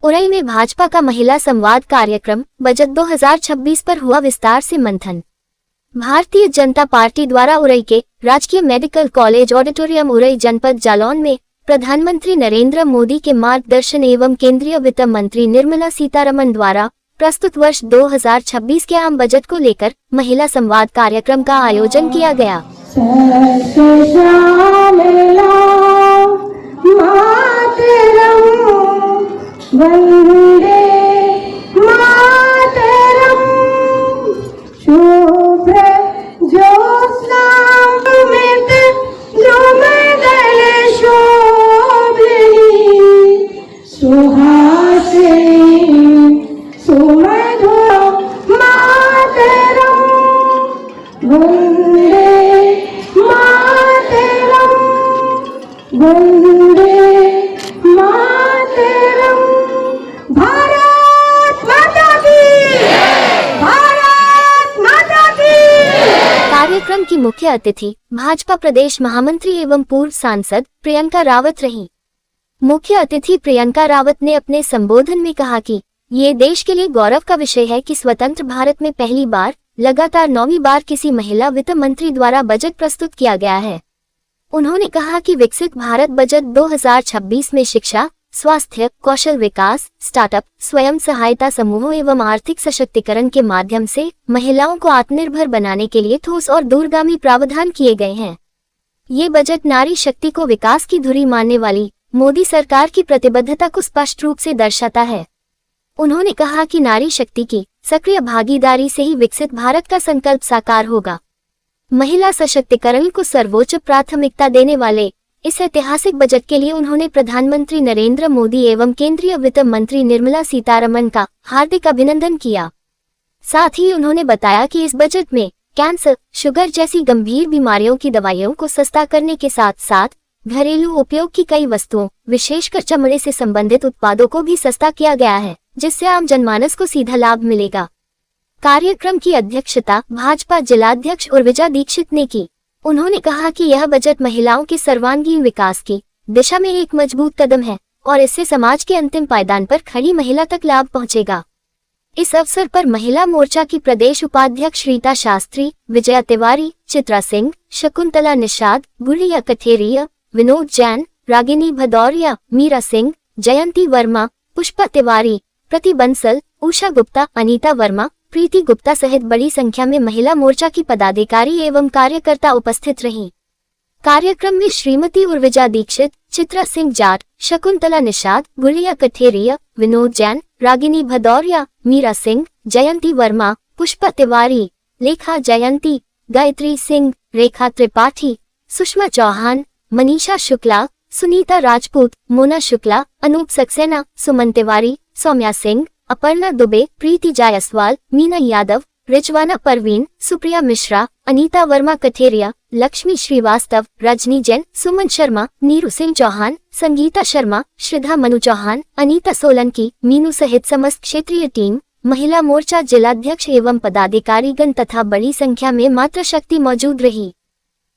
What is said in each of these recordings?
उरई में भाजपा का महिला संवाद कार्यक्रम बजट 2026 पर हुआ विस्तार से मंथन। भारतीय जनता पार्टी द्वारा उरई के राजकीय मेडिकल कॉलेज ऑडिटोरियम उरई जनपद जालौन में प्रधानमंत्री नरेंद्र मोदी के मार्गदर्शन एवं केंद्रीय वित्त मंत्री निर्मला सीतारमण द्वारा प्रस्तुत वर्ष 2026 के आम बजट को लेकर महिला संवाद कार्यक्रम का आयोजन किया गया। वंदे मातरम शुभ्र ज्योत्स्नामृत नवोदय शोभिनी सुहासिनी सुमधुर मातरम वंदे मातरम वंदे मातरम। भारत माता की भारत माता की। कार्यक्रम की मुख्य अतिथि भाजपा प्रदेश महामंत्री एवं पूर्व सांसद प्रियंका रावत रहीं। मुख्य अतिथि प्रियंका रावत ने अपने संबोधन में कहा कि ये देश के लिए गौरव का विषय है कि स्वतंत्र भारत में पहली बार लगातार 9वीं बार किसी महिला वित्त मंत्री द्वारा बजट प्रस्तुत किया गया है। उन्होंने कहा कि विकसित भारत बजट 2026 में शिक्षा, स्वास्थ्य, कौशल विकास, स्टार्टअप, स्वयं सहायता समूहों एवं आर्थिक सशक्तिकरण के माध्यम से महिलाओं को आत्मनिर्भर बनाने के लिए ठोस और दूरगामी प्रावधान किए गए हैं। ये बजट नारी शक्ति को विकास की धुरी मानने वाली मोदी सरकार की प्रतिबद्धता को स्पष्ट रूप से दर्शाता है। उन्होंने कहा कि नारी शक्ति की सक्रिय भागीदारी से ही विकसित भारत का संकल्प साकार होगा। महिला सशक्तिकरण को सर्वोच्च प्राथमिकता देने वाले इस ऐतिहासिक बजट के लिए उन्होंने प्रधानमंत्री नरेंद्र मोदी एवं केंद्रीय वित्त मंत्री निर्मला सीतारमण का हार्दिक अभिनंदन किया। साथ ही उन्होंने बताया कि इस बजट में कैंसर, शुगर जैसी गंभीर बीमारियों की दवाइयों को सस्ता करने के साथ साथ घरेलू उपयोग की कई वस्तुओं, विशेषकर चमड़े से संबंधित उत्पादों को भी सस्ता किया गया है, जिससे आम जनमानस को सीधा लाभ मिलेगा। कार्यक्रम की अध्यक्षता भाजपा जिलाध्यक्ष उर्विजा दीक्षित ने की। उन्होंने कहा कि यह बजट महिलाओं के सर्वांगीण विकास की दिशा में एक मजबूत कदम है और इससे समाज के अंतिम पायदान पर खड़ी महिला तक लाभ पहुंचेगा। इस अवसर पर महिला मोर्चा की प्रदेश उपाध्यक्ष रीता शास्त्री, विजया तिवारी, चित्रा सिंह, शकुंतला निषाद, गुड़िया कठेरिया, विनोद जैन, रागिनी भदौरिया, मीरा सिंह, जयंती वर्मा, पुष्पा तिवारी, प्रति बंसल, उषा गुप्ता, अनीता वर्मा, प्रीति गुप्ता सहित बड़ी संख्या में महिला मोर्चा की पदाधिकारी एवं कार्यकर्ता उपस्थित रहीं। कार्यक्रम में श्रीमती उर्विजा दीक्षित, चित्रा सिंह जाट, शकुंतला निषाद, गुड़िया कठेरिया, विनोद जैन, रागिनी भदौरिया, मीरा सिंह, जयंती वर्मा, पुष्पा तिवारी, लेखा जयंती, गायत्री सिंह, रेखा त्रिपाठी, सुषमा चौहान, मनीषा शुक्ला, सुनीता राजपूत, मोना शुक्ला, अनूप सक्सेना, सुमन तिवारी, सौम्या सिंह, अपर्णा दुबे, प्रीति जायसवाल, मीना यादव, रिजवाना परवीन, सुप्रिया मिश्रा, अनीता वर्मा कठेरिया, लक्ष्मी श्रीवास्तव, रजनी जैन, सुमन शर्मा, नीरू सिंह चौहान, संगीता शर्मा, श्रद्धा मनु चौहान, अनीता सोलंकी, मीनू सहित समस्त क्षेत्रीय टीम, महिला मोर्चा जिलाध्यक्ष एवं पदाधिकारीगण तथा बड़ी संख्या में मातृशक्ति मौजूद रही।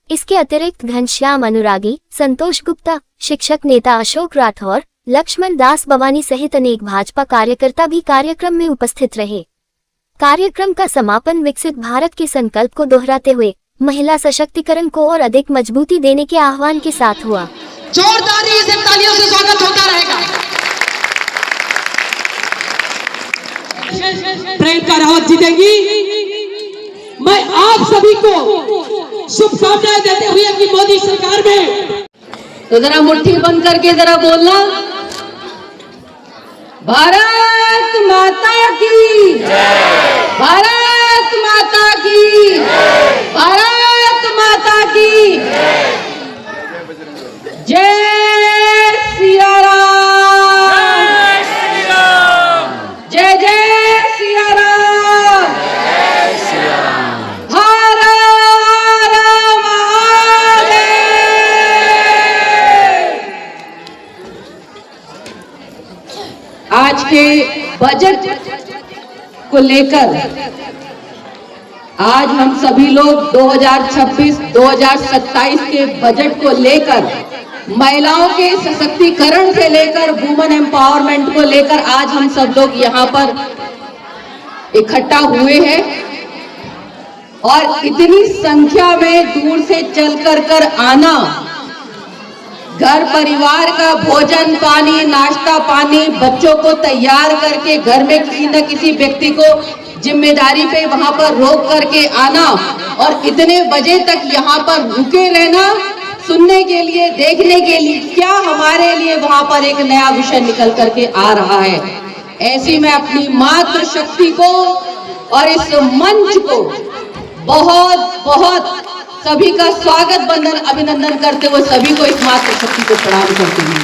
इसके अतिरिक्त घनश्याम अनुरागी, संतोष गुप्ता, शिक्षक नेता अशोक राठौर, लक्ष्मण दास बवानी सहित अनेक भाजपा कार्यकर्ता भी कार्यक्रम में उपस्थित रहे। कार्यक्रम का समापन विकसित भारत के संकल्प को दोहराते हुए महिला सशक्तिकरण को और अधिक मजबूती देने के आह्वान के साथ हुआ। जोरदारी से तालियों से स्वागत होता रहेगा। प्रियंका रावत जीतेंगी। मैं आप सभी को शुभकामनाएं देते हुए अपनी मोदी सरकार में तो जरा मुट्ठी बंद करके जरा बोलना, भारत माता की, भारत माता की, भारत माता की जय सिया राम, जय जय सिया राम, हर हर महादेव। आज के बजट को लेकर आज हम सभी लोग 2026-2027 के बजट को लेकर, महिलाओं के सशक्तिकरण से लेकर वुमेन एम्पावरमेंट को लेकर आज हम सब लोग यहाँ पर इकट्ठा हुए हैं और इतनी संख्या में दूर से चल कर आना, घर परिवार का भोजन पानी नाश्ता पानी बच्चों को तैयार करके घर में किसी न किसी व्यक्ति को जिम्मेदारी पे वहां पर रोक करके आना और इतने बजे तक यहाँ पर रुके रहना, सुनने के लिए देखने के लिए क्या हमारे लिए वहां पर एक नया विषय निकल करके आ रहा है। ऐसी मैं अपनी मातृ शक्ति को और इस मंच को बहुत बहुत सभी का स्वागत बंदन अभिनंदन करते हुए सभी को इस मातृ शक्ति को प्रणाम करती हूँ।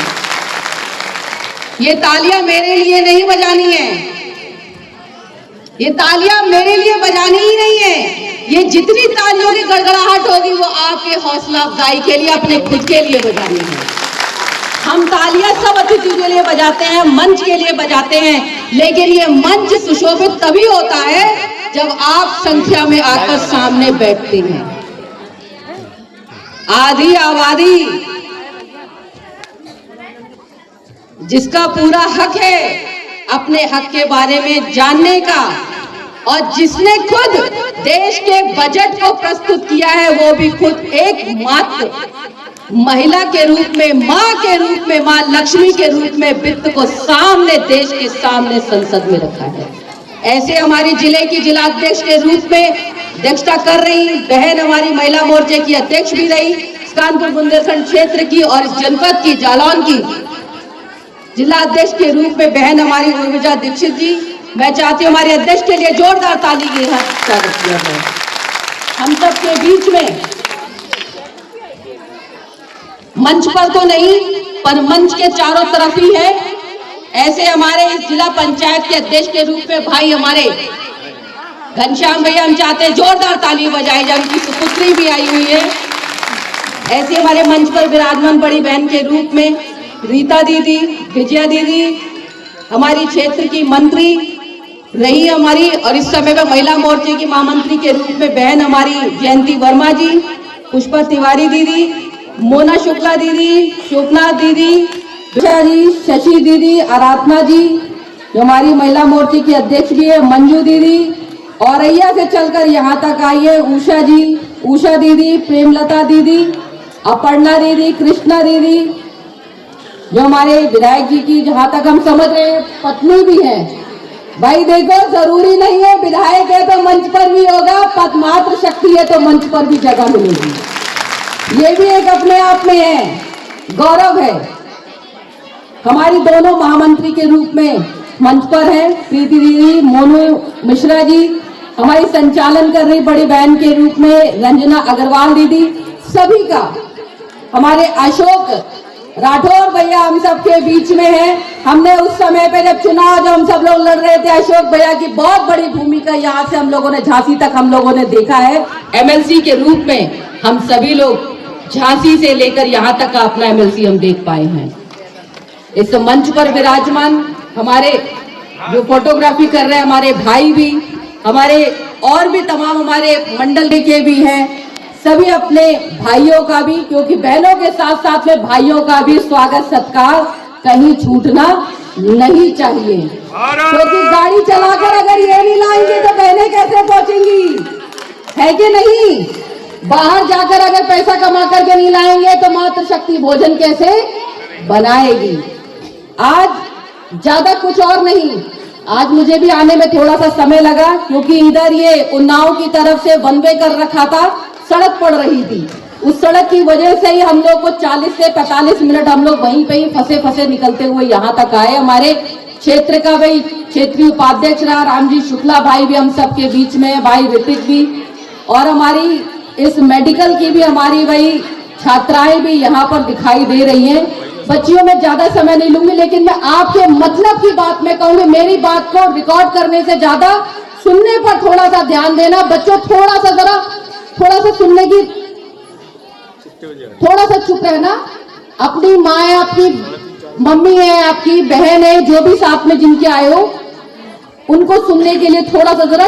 ये तालियां मेरे लिए नहीं बजानी है, ये तालियां मेरे लिए बजानी ही नहीं है, ये जितनी तालियों की गड़गड़ाहट होगी वो आपके हौसला अफजाई के लिए, अपने खुद के लिए बजानी है। हम तालियां सब अतिथि के लिए बजाते हैं, मंच के लिए बजाते हैं, लेकिन ये मंच सुशोभित तभी होता है जब आप संख्या में आकर सामने बैठते हैं। आधी आबादी जिसका पूरा हक है अपने हक के बारे में जानने का और जिसने खुद देश के बजट को प्रस्तुत किया है, वो भी खुद एक मात्र महिला के रूप में, मां के रूप में, मां लक्ष्मी के रूप में वित्त को सामने, देश के सामने संसद में रखा है। ऐसे हमारी जिले की जिलाध्यक्ष के रूप में अध्यक्षता कर रही बहन हमारी महिला मोर्चे की अध्यक्ष भी रही, कानपुर बुंदेलखंड क्षेत्र की और इस जनपद की जालौन की जिला अध्यक्ष के रूप में बहन हमारी उर्मिला दीक्षित जी। मैं चाहती हूँ हमारे अध्यक्ष के लिए जोरदार ताली के साथ स्वागत किया जाए। हम सब के बीच में मंच पर तो नहीं पर मंच के चारों तरफ ही है, ऐसे हमारे इस जिला पंचायत के अध्यक्ष के रूप में भाई हमारे घनश्याम भैया, हम चाहते हैं जोरदार ताली बजाई जाए, उनकी सुपुत्री भी आई हुई है। ऐसे हमारे मंच पर विराजमान बड़ी बहन के रूप में रीता दीदी, विजया दीदी, हमारी क्षेत्र की मंत्री रही हमारी और इस समय में महिला मोर्चे की महामंत्री के रूप में बहन हमारी जयंती वर्मा जी, पुष्पा तिवारी दीदी, मोना शुक्ला दीदी, शोभना दीदी, जी, शशि दीदी, आराधना जी जो हमारी महिला मोर्चे की अध्यक्ष भी है, मंजू दीदी, औरैया से चलकर यहाँ तक आई है उषा जी, उषा दीदी, प्रेमलता दीदी, अपर्णा दीदी, कृष्णा दीदी जो हमारे विधायक जी की जहाँ तक हम समझ रहे हैं पत्नी भी है। भाई देखो, जरूरी नहीं है विधायक है तो मंच पर भी होगा, पदमात्र शक्ति है तो मंच पर भी जगह मिलेगी। ये भी एक अपने आप में है, गौरव है। हमारी दोनों महामंत्री के रूप में मंच पर है प्रीति दीदी, मोनू मिश्रा जी, हमारी संचालन कर रही बड़ी बहन के रूप में रंजना अग्रवाल दीदी, सभी का हमारे अशोक राठौर भैया हम सब के बीच में है। हमने उस समय पे जब चुनाव जब हम सब लोग लड़ रहे थे, अशोक भैया की बहुत बड़ी भूमिका यहाँ से हम लोगों ने झांसी तक हम लोगों ने देखा है। एमएलसी के रूप में हम सभी लोग झांसी से लेकर यहाँ तक का अपना एमएलसी हम देख पाए हैं। इस मंच पर विराजमान हमारे जो फोटोग्राफी कर रहे हैं हमारे भाई भी, हमारे और भी तमाम हमारे मंडल के भी हैं, सभी अपने भाइयों का भी, क्योंकि बहनों के साथ साथ में भाइयों का भी स्वागत सत्कार कहीं छूटना नहीं चाहिए, क्योंकि गाड़ी चलाकर अगर ये नहीं लाएंगे तो बहनें कैसे पहुंचेंगी, है कि नहीं? बाहर जाकर अगर पैसा कमा करके नहीं लाएंगे तो मातृ शक्ति भोजन कैसे बनाएगी? आज ज्यादा कुछ और नहीं, आज मुझे भी आने में थोड़ा सा समय लगा क्योंकि इधर ये उन्नाव की तरफ से वन वे कर रखा था, सड़क पड़ रही थी, उस सड़क की वजह से ही हम लोग को 40 से 45 मिनट हम लोग वहीं पे ही फंसे निकलते हुए यहाँ तक आए। हमारे क्षेत्र का भाई क्षेत्रीय उपाध्यक्ष रहा रामजी शुक्ला भाई भी हम सबके बीच में, भाई ऋतिक भी, और हमारी इस मेडिकल की भी हमारी वही छात्राएं भी यहाँ पर दिखाई दे रही हैं। बच्चियों में ज्यादा समय नहीं लूंगी, लेकिन मैं आपके मतलब की बात में कहूंगी, मेरी बात को रिकॉर्ड करने से ज्यादा सुनने पर थोड़ा सा ध्यान देना। बच्चों थोड़ा सा सुनने की, थोड़ा सा चुप रहना। अपनी माँ है, आपकी मम्मी है, आपकी बहन है, जो भी साथ में जिनके आए हो, उनको सुनने के लिए थोड़ा सा जरा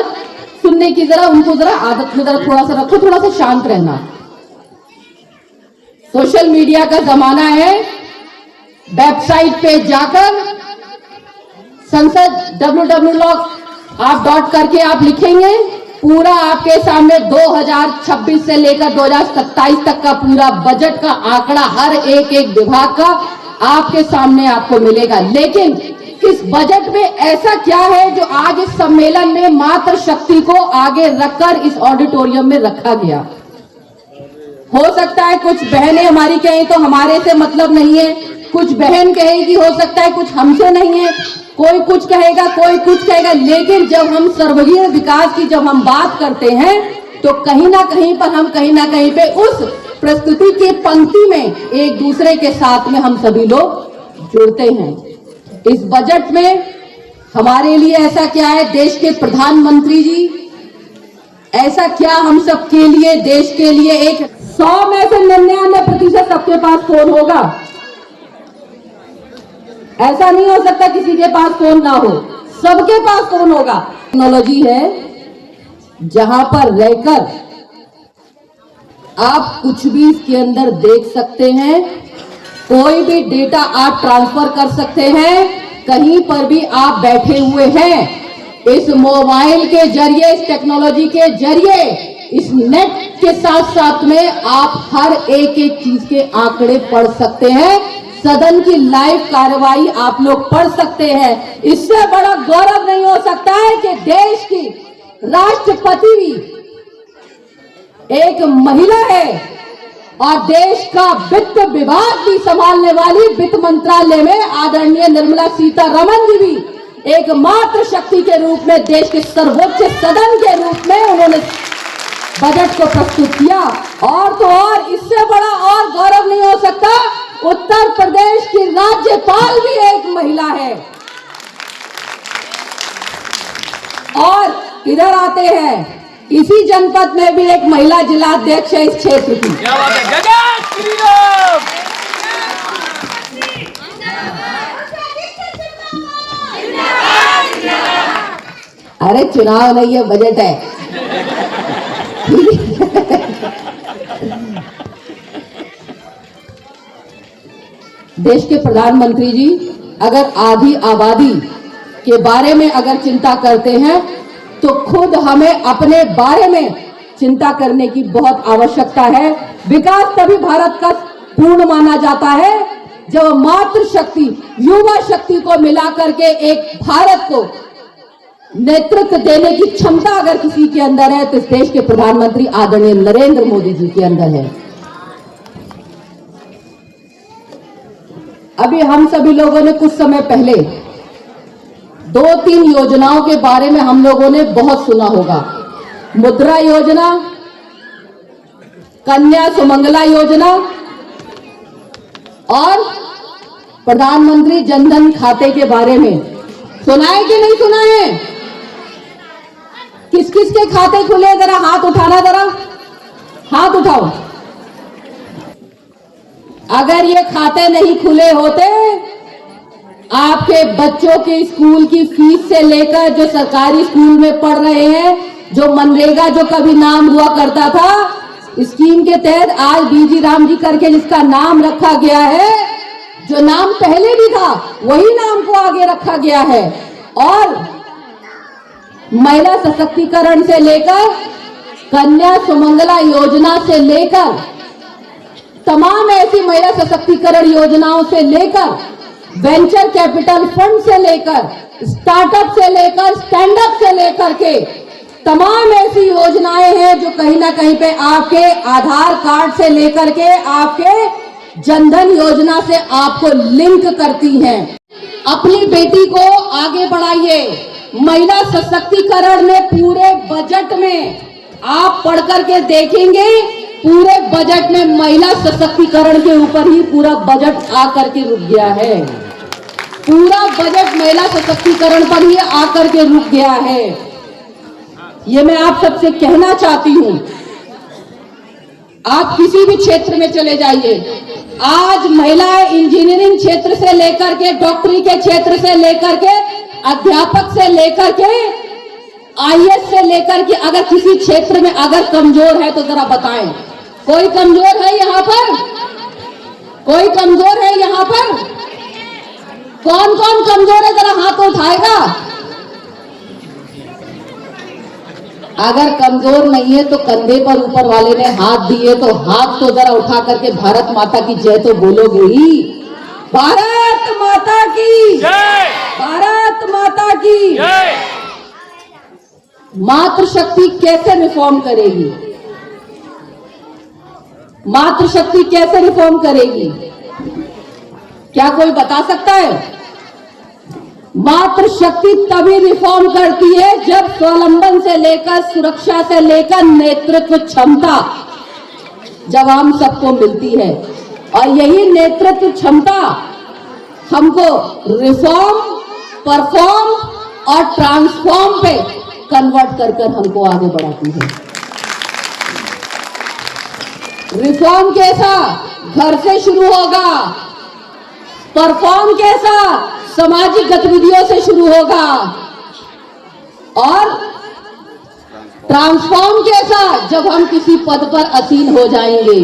सुनने की जरा उनको जरा आदत में जरा थोड़ा सा रखो, थोड़ा सा शांत रहना। सोशल मीडिया का जमाना है, वेबसाइट पे जाकर संसद www करके आप लिखेंगे, पूरा आपके सामने 2026 से लेकर 2027 तक का पूरा बजट का आंकड़ा हर एक विभाग का आपके सामने आपको मिलेगा। लेकिन इस बजट में ऐसा क्या है जो आज इस सम्मेलन में मातृ शक्ति को आगे रखकर इस ऑडिटोरियम में रखा गया? हो सकता है कुछ बहनें हमारी कहें तो हमारे से मतलब नहीं है, कुछ बहन कहेगी, हो सकता है कुछ हमसे नहीं है, कोई कुछ कहेगा, कोई कुछ कहेगा, लेकिन जब हम सर्वगीण विकास की जब हम बात करते हैं तो कहीं ना कहीं पर हम कहीं ना कहीं पे उस प्रस्तुति की पंक्ति में एक दूसरे के साथ में हम सभी लोग जुड़ते हैं। इस बजट में हमारे लिए ऐसा क्या है, देश के प्रधानमंत्री जी, ऐसा क्या हम सबके लिए, देश के लिए एक 100 में से 99% सबके पास फोन होगा। ऐसा नहीं हो सकता किसी के पास फोन ना हो, सबके पास फोन होगा। टेक्नोलॉजी है जहां पर रहकर आप कुछ भी इसके अंदर देख सकते हैं, कोई भी डेटा आप ट्रांसफर कर सकते हैं, कहीं पर भी आप बैठे हुए हैं। इस मोबाइल के जरिए, इस टेक्नोलॉजी के जरिए, इस नेट के साथ साथ में आप हर एक चीज के आंकड़े पढ़ सकते हैं, सदन की लाइव कार्रवाई आप लोग पढ़ सकते हैं। इससे बड़ा गौरव नहीं हो सकता है कि देश की राष्ट्रपति भी एक महिला है और देश का वित्त विभाग भी संभालने वाली वित्त मंत्रालय में आदरणीय निर्मला सीतारमण जी भी एक मातृ शक्ति के रूप में देश के सर्वोच्च सदन के रूप में उन्होंने बजट को प्रस्तुत किया। और तो और इससे बड़ा और गौरव नहीं हो सकता, उत्तर प्रदेश की राज्यपाल भी एक महिला है। और इधर आते हैं, इसी जनपद में भी एक महिला जिलाध्यक्ष है इस क्षेत्र की। क्या बात है, जय श्री राम। अरे चुनाव नहीं है, बजट है। देश के प्रधानमंत्री जी अगर आधी आबादी के बारे में अगर चिंता करते हैं तो खुद हमें अपने बारे में चिंता करने की बहुत आवश्यकता है। विकास तभी भारत का पूर्ण माना जाता है जब मातृ शक्ति, युवा शक्ति को मिला करके एक भारत को नेतृत्व देने की क्षमता अगर किसी के अंदर है तो इस देश के प्रधानमंत्री आदरणीय नरेंद्र मोदी जी के अंदर है। अभी हम सभी लोगों ने कुछ समय पहले 2-3 योजनाओं के बारे में हम लोगों ने बहुत सुना होगा। मुद्रा योजना, कन्या सुमंगला योजना और प्रधानमंत्री जनधन खाते के बारे में सुना है कि नहीं सुना है? किस किस के खाते खुले, जरा हाथ उठाना, जरा हाथ उठाओ। अगर ये खाते नहीं खुले होते, आपके बच्चों के स्कूल की फीस से लेकर जो सरकारी स्कूल में पढ़ रहे हैं, जो मनरेगा जो कभी नाम हुआ करता था, स्कीम के तहत आज बीजी राम जी करके जिसका नाम रखा गया है, जो नाम पहले भी था वही नाम को आगे रखा गया है। और महिला सशक्तिकरण से लेकर कन्या सुमंगला योजना से लेकर तमाम ऐसी महिला सशक्तिकरण योजनाओं से लेकर वेंचर कैपिटल फंड से लेकर स्टार्टअप से लेकर स्टैंड अप से लेकर के तमाम ऐसी योजनाएं हैं जो कहीं ना कहीं पे आपके आधार कार्ड से लेकर के आपके जनधन योजना से आपको लिंक करती हैं। अपनी बेटी को आगे बढ़ाइए। महिला सशक्तिकरण में पूरे बजट में आप पढ़ करके देखेंगे, पूरे बजट में महिला सशक्तिकरण के ऊपर ही पूरा बजट आकर के रुक गया है। पूरा बजट महिला सशक्तिकरण पर ही आकर के रुक गया है। ये मैं आप सबसे कहना चाहती हूं। आप किसी भी क्षेत्र में चले जाइए, आज महिलाएं इंजीनियरिंग क्षेत्र से लेकर के डॉक्टरी के क्षेत्र से लेकर के अध्यापक से लेकर के आईएएस से लेकर के अगर किसी क्षेत्र में अगर कमजोर है तो जरा बताएं, कोई कमजोर है यहाँ पर? कोई कमजोर है यहाँ पर? कौन कौन कमजोर है जरा हाथ उठाएगा? अगर कमजोर नहीं है तो कंधे पर ऊपर वाले ने हाथ दिए तो हाथ तो जरा उठा करके भारत माता की जय तो बोलोगे ही। भारत माता की जय, भारत माता की जय। मातृशक्ति कैसे रिफॉर्म करेगी? मातृशक्ति कैसे रिफॉर्म करेगी? क्या कोई बता सकता है? मातृशक्ति तभी रिफॉर्म करती है जब स्वावलंबन से लेकर सुरक्षा से लेकर नेतृत्व क्षमता जब हम सबको मिलती है, और यही नेतृत्व क्षमता हमको रिफॉर्म, परफॉर्म और ट्रांसफॉर्म पे कन्वर्ट कर कर हमको आगे बढ़ाती है। रिफॉर्म कैसा? घर से शुरू होगा। परफॉर्म कैसा? सामाजिक गतिविधियों से शुरू होगा। और ट्रांसफॉर्म कैसा? जब हम किसी पद पर आसीन हो जाएंगे,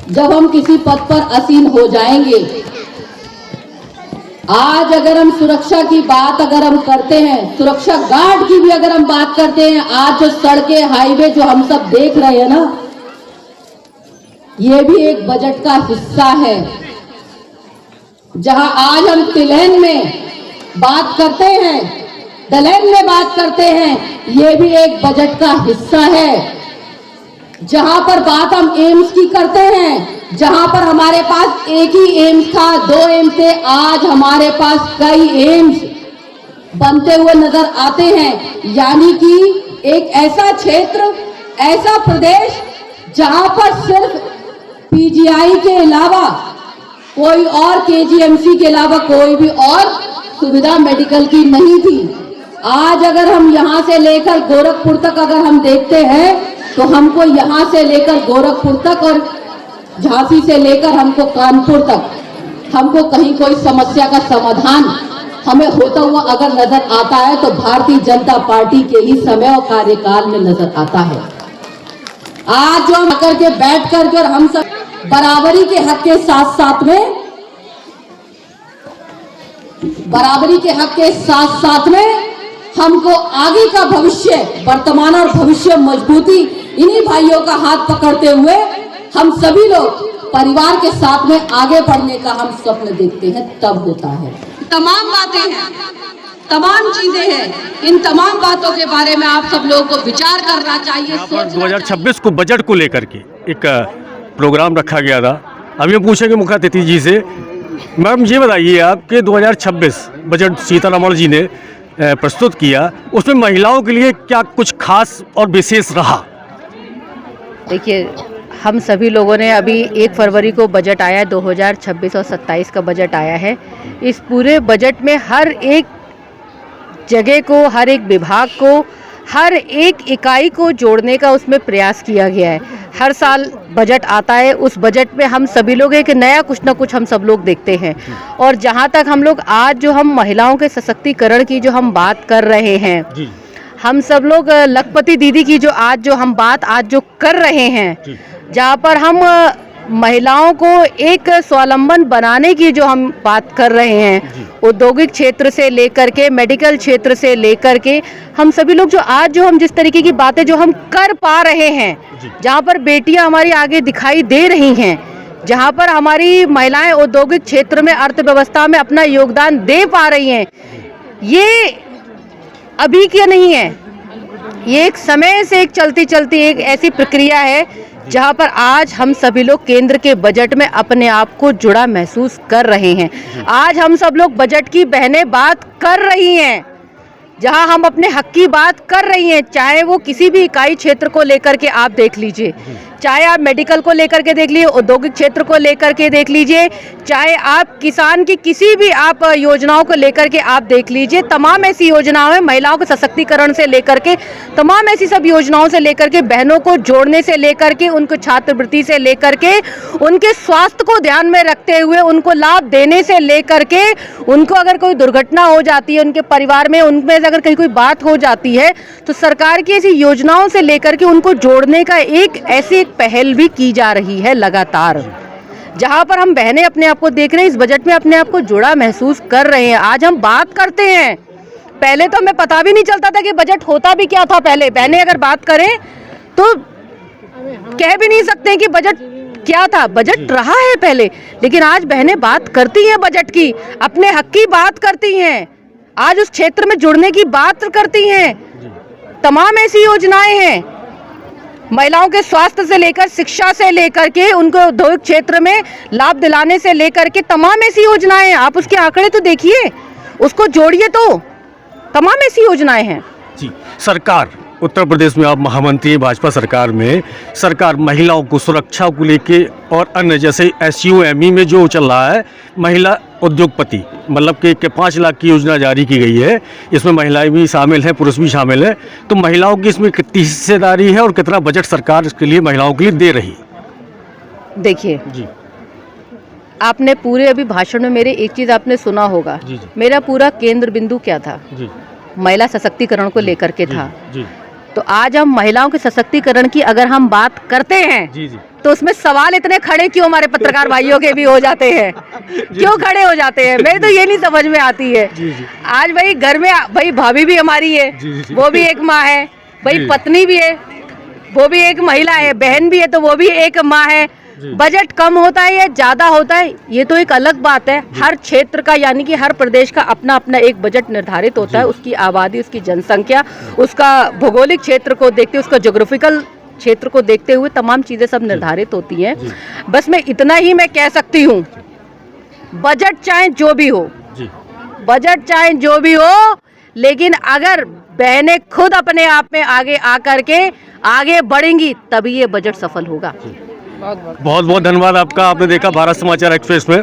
जब हम किसी पद पर आसीन हो जाएंगे। आज अगर हम सुरक्षा की बात अगर हम करते हैं, सुरक्षा गार्ड की भी अगर हम बात करते हैं, आज जो सड़कें, हाईवे जो हम सब देख रहे हैं ना, ये भी एक बजट का हिस्सा है। जहां आज हम तिलैन में बात करते हैं, दलैन में बात करते हैं, ये भी एक बजट का हिस्सा है। जहां पर बात हम एम्स की करते हैं, जहां पर हमारे पास एक ही एम्स था, 2 एम्स थे, आज हमारे पास कई एम्स बनते हुए नजर आते हैं। यानी कि एक ऐसा क्षेत्र, ऐसा प्रदेश जहां पर सिर्फ पीजीआई के अलावा कोई और, केजीएमसी के अलावा कोई भी और सुविधा मेडिकल की नहीं थी। आज अगर हम यहां से लेकर गोरखपुर तक अगर हम देखते हैं तो हमको यहां से लेकर गोरखपुर तक और झांसी से लेकर हमको कानपुर तक, हमको कहीं कोई समस्या का समाधान हमें होता हुआ अगर नजर आता है तो भारतीय जनता पार्टी के ही समय और कार्यकाल में नजर आता है। आज जो हम आकर के बैठ करके और हम सब बराबरी के हक के साथ साथ में, बराबरी के हक के साथ साथ में हमको आगे का भविष्य, वर्तमान और भविष्य मजबूती इन्हीं भाइयों का हाथ पकड़ते हुए हम सभी लोग परिवार के साथ में आगे बढ़ने का हम स्वप्न देखते हैं, तब होता है। तमाम बातें हैं, तमाम चीजें हैं, इन तमाम बातों के बारे में आप सब लोगों को विचार करना चाहिए। 2026 को बजट को लेकर के एक प्रोग्राम रखा गया था। अब ये पूछेंगे मुख्य अतिथि जी से, मैम ये बताइए आप कि 2026 बजट सीतारमण जी ने प्रस्तुत किया, उसमें महिलाओं के लिए क्या कुछ खास और विशेष रहा? देखिए, हम सभी लोगों ने अभी 1 फरवरी को बजट आया है, 2026 और 27 का बजट आया है। इस पूरे बजट में हर एक जगह को, हर एक विभाग को, हर एक इकाई को जोड़ने का उसमें प्रयास किया गया है। हर साल बजट आता है, उस बजट में हम सभी लोग एक नया कुछ ना कुछ हम सब लोग देखते हैं। और जहाँ तक हम लोग आज जो हम महिलाओं के सशक्तिकरण की जो हम बात कर रहे हैं, हम सब लोग लखपति दीदी की जो आज जो हम बात आज जो कर रहे हैं, जहाँ पर हम महिलाओं को एक स्वावलंबन बनाने की जो हम बात कर रहे हैं, औद्योगिक क्षेत्र से लेकर के मेडिकल क्षेत्र से लेकर के हम सभी लोग जो आज जो हम जिस तरीके की बातें जो हम कर पा रहे हैं, जहाँ पर बेटियां हमारी आगे दिखाई दे रही हैं, जहाँ पर हमारी महिलाएं औद्योगिक क्षेत्र में, अर्थव्यवस्था में अपना योगदान दे पा रही हैं, ये अभी क्या नहीं है, ये एक समय से एक चलती चलती एक ऐसी प्रक्रिया है जहाँ पर आज हम सभी लोग केंद्र के बजट में अपने आप को जुड़ा महसूस कर रहे हैं। आज हम सब लोग बजट की बहनें बात कर रही हैं, जहाँ हम अपने हक की बात कर रही हैं, चाहे वो किसी भी इकाई क्षेत्र को लेकर के आप देख लीजिए, चाहे आप मेडिकल को लेकर के देख लीजिए, औद्योगिक क्षेत्र को लेकर के देख लीजिए, चाहे आप किसान की किसी भी आप योजनाओं को लेकर के आप देख लीजिए, तमाम ऐसी योजनाओं में महिलाओं के सशक्तिकरण से लेकर के तमाम ऐसी सब योजनाओं से लेकर के बहनों को जोड़ने से लेकर के उनको छात्रवृत्ति से लेकर के उनके स्वास्थ्य को ध्यान में रखते हुए उनको लाभ देने से लेकर के उनको अगर कोई दुर्घटना हो जाती है उनके परिवार में, उनमें से अगर कहीं कोई बात हो जाती है तो सरकार की ऐसी योजनाओं से लेकर के उनको जोड़ने का एक ऐसी पहल भी की जा रही है लगातार, जहां पर हम बहनें अपने आप को देख रहे हैं, इस बजट में अपने आप को जुड़ा महसूस कर रहे हैं। आज हम बात करते हैं, पहले तो हमें पता भी नहीं चलता था कि बजट होता भी क्या था। पहले बहनें अगर बात करें तो कह भी नहीं सकते कि बजट क्या था, बजट रहा है पहले, लेकिन आज बहनें बात करती हैं बजट की, अपने हक की बात करती हैं, आज उस क्षेत्र में जुड़ने की बात करती हैं। तमाम ऐसी योजनाएं हैं, महिलाओं के स्वास्थ्य से लेकर शिक्षा से लेकर के उनको औद्योगिक क्षेत्र में लाभ दिलाने से लेकर के तमाम ऐसी योजनाएं हैं। आप उसके आंकड़े तो देखिए, उसको जोड़िए, तो तमाम ऐसी योजनाएं हैं। जी, सरकार उत्तर प्रदेश में आप महामंत्री हैं भाजपा सरकार में, सरकार महिलाओं को सुरक्षा को लेके और अन्य जैसे SUME में जो चल रहा है महिला उद्योगपति, मतलब कि 5 लाख की योजना जारी की गई है, इसमें महिलाएं भी शामिल हैं, पुरुष भी शामिल हैं, तो महिलाओं की इसमें कितनी हिस्सेदारी है और कितना बजट सरकार इसके लिए महिलाओं के लिए दे रही है? देखिए जी, आपने पूरे अभी भाषण में मेरे एक चीज आपने सुना होगा, जी, जी। मेरा पूरा केंद्र बिंदु क्या था? जी, महिला सशक्तिकरण को लेकर के था। जी, तो आज हम महिलाओं के सशक्तिकरण की अगर हम बात करते हैं जी, जी, तो उसमें सवाल इतने खड़े क्यों हमारे पत्रकार भाइयों के भी हो जाते हैं? क्यों खड़े हो जाते हैं? मेरी तो ये नहीं समझ में आती है। जी, जी। आज भाई घर में भाई भाभी भी हमारी है, जी, जी, जी। वो भी एक माँ है, भाई जी। पत्नी भी है, वो भी एक महिला है, बहन भी है तो वो भी एक माँ है। बजट कम होता है या ज्यादा होता है ये तो एक अलग बात है, हर क्षेत्र का यानी कि हर प्रदेश का अपना अपना एक बजट निर्धारित होता है, उसकी आबादी, उसकी जनसंख्या, उसका भौगोलिक क्षेत्र को देखते हुए, उसका ज्योग्राफिकल क्षेत्र को देखते हुए तमाम चीजें सब निर्धारित होती हैं। बस मैं इतना ही मैं कह सकती हूँ, बजट चाहे जो भी हो, बजट चाहे जो भी हो, लेकिन अगर बहनें खुद अपने आप में आगे आकर के आगे बढ़ेंगी तभी ये बजट सफल होगा। बहुत बहुत धन्यवाद आपका। आपने देखा भारत समाचार एक्सप्रेस में